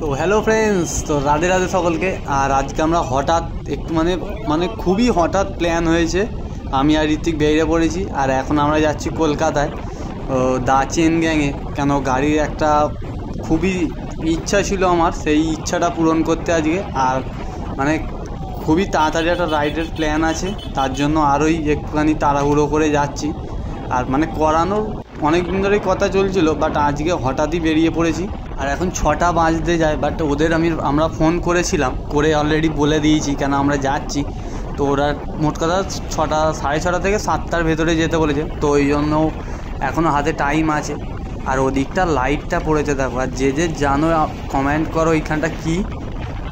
তো hello friends, তো রাধে রাধে সকলকে। আর আজকে আমরা হঠাৎ একটু মানে খুবই হঠাৎ প্ল্যান হয়েছে, আমি আর ঋত্বিক বেরিয়ে পড়েছি। আর এখন আমরা যাচ্ছি কলকাতায় দা চেন গ্যাংয়ে। কেন গাড়ির একটা খুবই ইচ্ছা ছিল আমার, সেই ইচ্ছাটা পূরণ করতে আজকে। আর মানে খুবই তাড়াতাড়ি একটা রাইডের প্ল্যান আছে, তার জন্য আরোই একটুখানি তাড়াহুড়ো করে যাচ্ছি। আর মানে করানোর অনেক দিন ধরেই কথা চলছিল, বাট আজকে হঠাৎই বেরিয়ে পড়েছি। আর এখন 6টা বাজতে যায়, বাট ওদের আমরা ফোন করেছিলাম, করে অলরেডি বলে দিয়েছি কেন আমরা যাচ্ছি। তো ওরা মোট কথা 6টা, 6:30 থেকে 7টার ভেতরে যেতে বলেছে। তো ওই জন্য এখনও হাতে টাইম আছে। আর ওদিকটা লাইটটা পড়েছে দেখো, আর যে জানো কমেন্ট করো ওইখানটা কী,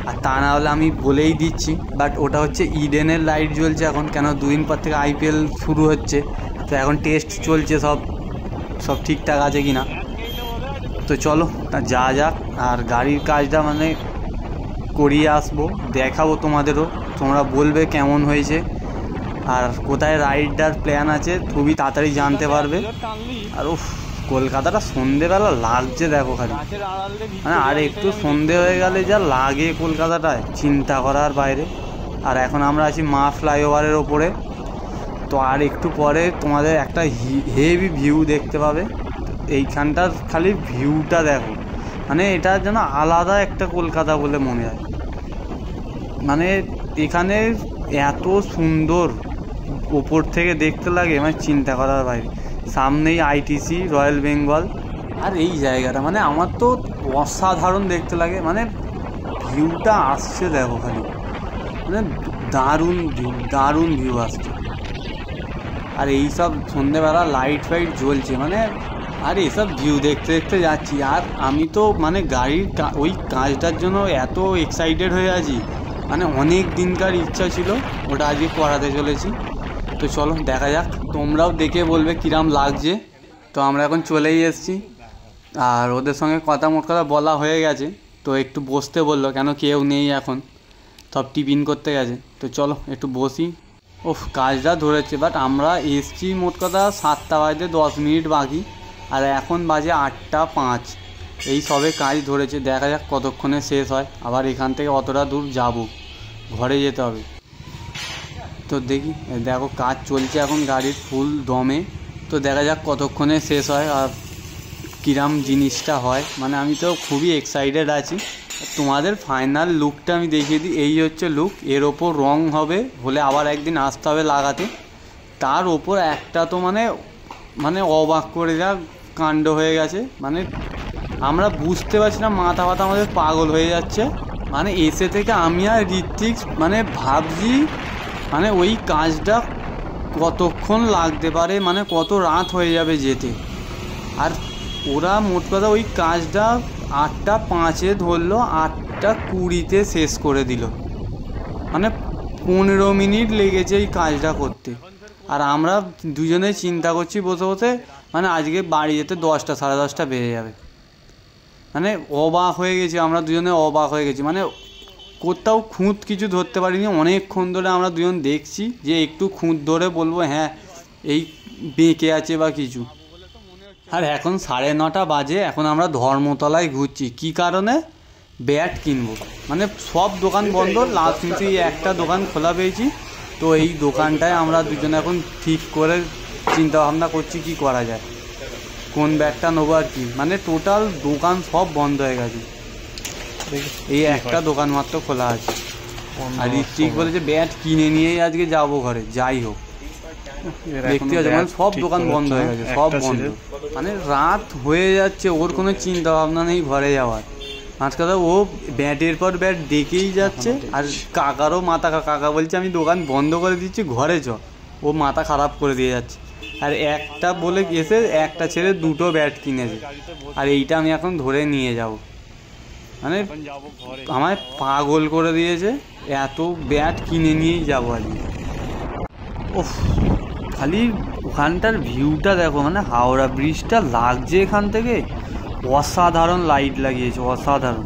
আর তা না হলে আমি বলেই দিচ্ছি। বাট ওটা হচ্ছে ইডেনের লাইট জ্বলছে এখন, কেন 2 দিন পর থেকে IPL শুরু হচ্ছে। তো এখন টেস্ট চলছে, সব ঠিকঠাক আছে কি না। তো চলো যা যাক, আর গাড়ির কাজটা মানে করিয়ে আসবো, দেখাবো তোমাদেরও, তোমরা বলবে কেমন হয়েছে। আর কোথায় রাইডার প্ল্যান আছে খুবই তাড়াতাড়ি জানতে পারবে। আর কলকাতাটা সন্ধেবেলা লাগছে দেখো খালি, মানে আর একটু সন্ধে হয়ে গেলে যা লাগে কলকাতাটায় চিন্তা করার বাইরে। আর এখন আমরা আছি মা ফ্লাইওভারের ওপরে। তো আর একটু পরে তোমাদের একটা হেভি ভিউ দেখতে পাবে। এইখানটার খালি ভিউটা দেখো, মানে এটা যেন আলাদা একটা কলকাতা বলে মনে হয়। মানে এখানে এত সুন্দর ওপর থেকে দেখতে লাগে, মানে চিন্তা করার বাইরে। সামনেই ITC রয়্যাল বেঙ্গল। আর এই জায়গাটা মানে আমার তো অসাধারণ দেখতে লাগে, মানে ভিউটা আসছে দেখো খালি, মানে দারুণ ভিউ আসছে। আর এইসব সন্ধ্যেবেলা লাইট ফাইট জ্বলছে, মানে আর এসব ভিউ দেখতে দেখতে যাচ্ছি। আর আমি তো মানে গাড়ির ওই কাজটার জন্য এত এক্সাইটেড হয়ে আছি, মানে অনেক দিনকার ইচ্ছা ছিল, ওটা আজকে করাতে চলেছি। তো চলো দেখা যাক, তোমরাও দেখে বলবে কিরাম লাগছে। তো আমরা এখন চলেই এসেছি, আর ওদের সঙ্গে মোট কথা বলা হয়ে গেছে। তো একটু বসতে বললো, কেন কেউ নেই এখন, সব টিফিন করতে গেছে। তো চলো একটু বসি। কাজটা ধরেছে, বাট আমরা এসছি মোট কথা 7টা বাজতে 10 মিনিট বাকি, আর এখন বাজে 8:05। এই সবে কাজ ধরেছে, দেখা যাক কতক্ষণে শেষ হয়। আবার এখান থেকে অতটা দূর যাব, ঘরে যেতে হবে। তো দেখি, দেখো কাজ চলছে এখন গাড়ির ফুল দমে। তো দেখা যাক কতক্ষণে শেষ হয় আর কিরাম জিনিসটা হয়। মানে আমি তো খুবই এক্সাইটেড আছি। তোমাদের ফাইনাল লুকটা আমি দেখিয়ে দিই। এই হচ্ছে লুক, এর ওপর রং হলে আবার একদিন আসতে হবে লাগাতে। তার ওপর একটা তো মানে অবাক করে যা কাণ্ড হয়ে গেছে, মানে আমরা বুঝতে পারছি না, মাথা আমাদের পাগল হয়ে যাচ্ছে। মানে এসে থেকে আমি আর ঋত্বিক মানে ভাবছি, মানে ওই কাজটা কতক্ষণ লাগতে পারে, মানে কত রাত হয়ে যাবে যেতে। আর ওরা মোট কথা ওই কাজটা 8:05 ধরলো, 8:20 শেষ করে দিল। মানে 15 মিনিট লেগেছে এই কাজটা করতে। আর আমরা দুজনে চিন্তা করছি বসে বসে, মানে আজকে বাড়ি যেতে 10টা, 10:30 বেজে যাবে। মানে অবাক হয়ে গেছি, আমরা দুজনে অবাক হয়ে গেছি। মানে কোথাও খুঁত কিছু ধরতে পারিনি। অনেকক্ষণ ধরে আমরা দুজন দেখছি যে একটু খুঁত ধরে বলবো হ্যাঁ এই বেঁকে আছে বা কিছু। আর এখন 9:30 বাজে, এখন আমরা ধর্মতলায় ঘুরছি। কি কারণে? ব্যাট কিনবো। মানে সব দোকান বন্ধ, লাস্ট মিনিটে একটা দোকান খোলা পেয়েছি। তো এই দোকানটায় আমরা দুজনে এখন ঠিক করে চিন্তা ভাবনা করছি কি করা যায়, কোন ব্যাটটা নেবো আর কি। মানে টোটাল দোকান সব বন্ধ হয়ে গেছে, এই একটা দোকান মাত্র খোলা আছে। আর ঋত্বিক বলেছে ব্যাট কিনে নিয়েই আজকে যাবো ঘরে, যাই হোক দেখতে আছে। মানে সব দোকান বন্ধ হয়ে গেছে, সব বন্ধ। মানে রাত হয়ে যাচ্ছে, ওর কোনো চিন্তা ভাবনা নেই ঘরে যাওয়ার। কথা ও ব্যাটের পর ব্যাট ডেকেই যাচ্ছে। আর কাকারও কাকা বলছে আমি দোকান বন্ধ করে দিচ্ছি, ঘরে চ। ও মাথা খারাপ করে দিয়ে যাচ্ছে। আর একটা বলে এসে একটা ছেড়ে 2টো ব্যাট কিনেছে, আর এইটা আমি এখন ধরে নিয়ে যাব। মানে আমায় পাগল করে দিয়েছে, এত ব্যাট কিনে নিয়েই যাবো আজকে। খালি ওখানটার ভিউটা দেখো, মানে হাওড়া ব্রিজটা লাগছে এখান থেকে, অসাধারণ লাইট লাগিয়েছে, অসাধারণ।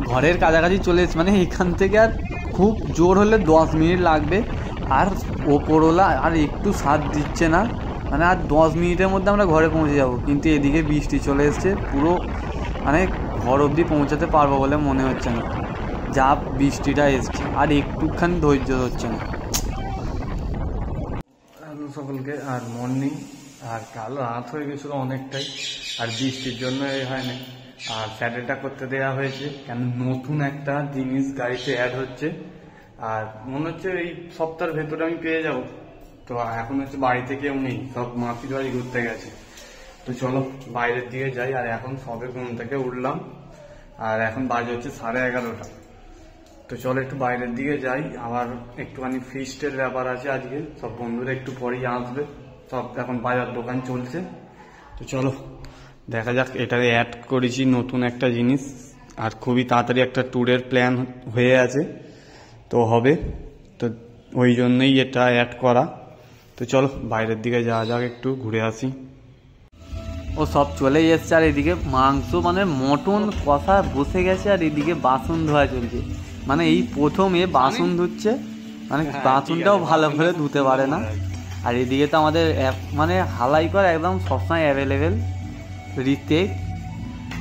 ঘরের কাছাকাছি চলে এসেছে, মানে এখান থেকে আর খুব জোর হলে 10 মিনিট লাগবে। আর ওপরওয়ালা আর একটু সাথ দিচ্ছে না, মানে আর 10 মিনিটের মধ্যে আমরা ঘরে পৌঁছে যাব। কিন্তু এদিকে বৃষ্টি চলে এসছে, পুরো মানে ঘর অবধি পৌঁছাতে পারবো বলে মনে হচ্ছে না, যা বৃষ্টিটা এসছে আর একটুখানি ধৈর্য হচ্ছে না। হ্যালো সকলকে, আর মর্নিং। আর কাল রাত হয়ে গেছিলো অনেকটাই, আর বৃষ্টির জন্য এই হয় না। আর স্যাটেলটা করতে দেওয়া হয়েছে কেন নতুন একটা জিনিস গাড়িতে অ্যাড হচ্ছে, আর মনে হচ্ছে এই সপ্তাহের ভেতরে আমি পেয়ে যাব। তো এখন হচ্ছে বাড়িতে কেউ নেই, সব মাসির বাড়ি ঘুরতে গেছে। তো চলো বাইরের দিকে যাই। আর এখন সবে ঘুম থেকে উঠলাম, আর এখন বাজে হচ্ছে 11:30। তো চলো একটু বাইরের দিকে যাই, আবার একটুখানি ফিস্টের ব্যাপার আছে আজকে, সব বন্ধুরা একটু পরেই আসবে, সব এখন বাজার দোকান চলছে। তো চলো দেখা যাক। এটাকে অ্যাড করেছি নতুন একটা জিনিস, আর খুবই তাড়াতাড়ি একটা ট্যুরের প্ল্যান হয়ে আছে, তো হবে। তো ওই জন্যই এটা অ্যাড করা। তো চলো বাইরের দিকে যাওয়া যাক, একটু ঘুরে আসি। ও সব চলেই এসছে, আর এদিকে মাংস মানে মটন কষা বসে গেছে, আর এদিকে বাসন ধোয়া চলছে। মানে এই প্রথমে বাসন ধুচ্ছে, মানে বাসনটাও ভালো করে ধুতে পারে না। আর এদিকে তো আমাদের মানে হালাই কর একদম সবসময় অ্যাভেলেবেল ঋত্বিক,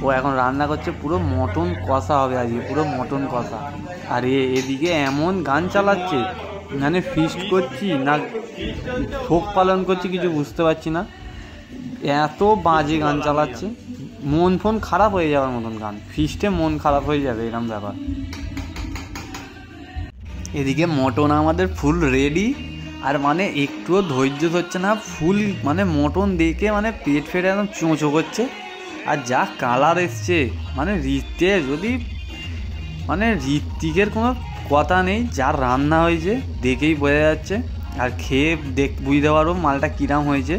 ও এখন রান্না করছে, পুরো মটন কষা হবে আজকে, পুরো মটন কষা। আর এদিকে এমন গান চালাচ্ছে, মানে ফিস্ট করছি না শোক পালন করছি কিছু বুঝতে পারছি না, এত বাজে গান চালাচ্ছে, মন ফোন খারাপ হয়ে যাওয়ার মতন গান। ফিস্টে মন খারাপ হয়ে যাবে এরকম ব্যাপার। এদিকে মটন আমাদের ফুল রেডি, আর মানে একটুও ধৈর্য ধরছে না, ফুল মানে মটন দেখে মানে পেট ফেটে একদম চোঁচো করছে। আর যা কালার এসছে, মানে মানে ঋত্বিকের কোনো কথা নেই, যা রান্না হয়েছে দেখেই বোঝা যাচ্ছে। আর খেয়ে বুঝতে পারবো মালটা কিরাম হয়েছে।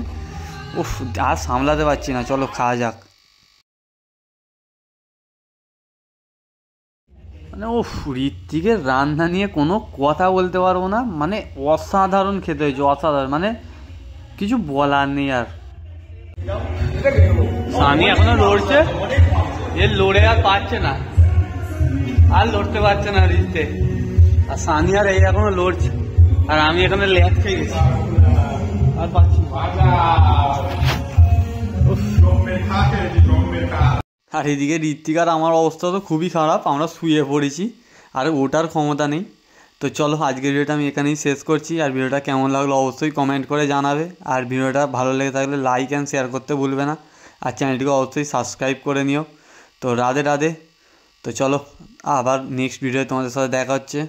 উফ, আর সামলাতে পারছি না, চলো খাওয়া যাক। মানে ঋত্বিকের রান্না নিয়ে কোনো কথা বলতে পারবো না, মানে অসাধারণ খেতে হয়েছে, অসাধারণ, মানে কিছু বলার নেই। আর সানি এখনো লড়ছে, এ লড়ে আর পারছে না, আর লড়তে পারছে না ঋত্বিক। আর সানি আর এই এখনো লড়ছে, আর আমি এখানে ল্যাগ খেয়ে গেছি, আর পাচ্ছি না। আর এদিকে ঋত্বিক আর আমার অবস্থা তো খুবই খারাপ, আমরা শুয়ে পড়েছি, আর ওটার ক্ষমতা নেই। তো চলো আজকের ভিডিওটা আমি এখানেই শেষ করছি, আর ভিডিওটা কেমন লাগলো অবশ্যই কমেন্ট করে জানাবে, আর ভিডিওটা ভালো লেগে থাকলে লাইক অ্যান্ড শেয়ার করতে ভুলবে না, আর চ্যানেলটিকে অবশ্যই সাবস্ক্রাইব করে নিও। তো রাধে রাধে। তো চলো আবার নেক্সট ভিডিও তোমাদের সাথে দেখা হচ্ছে।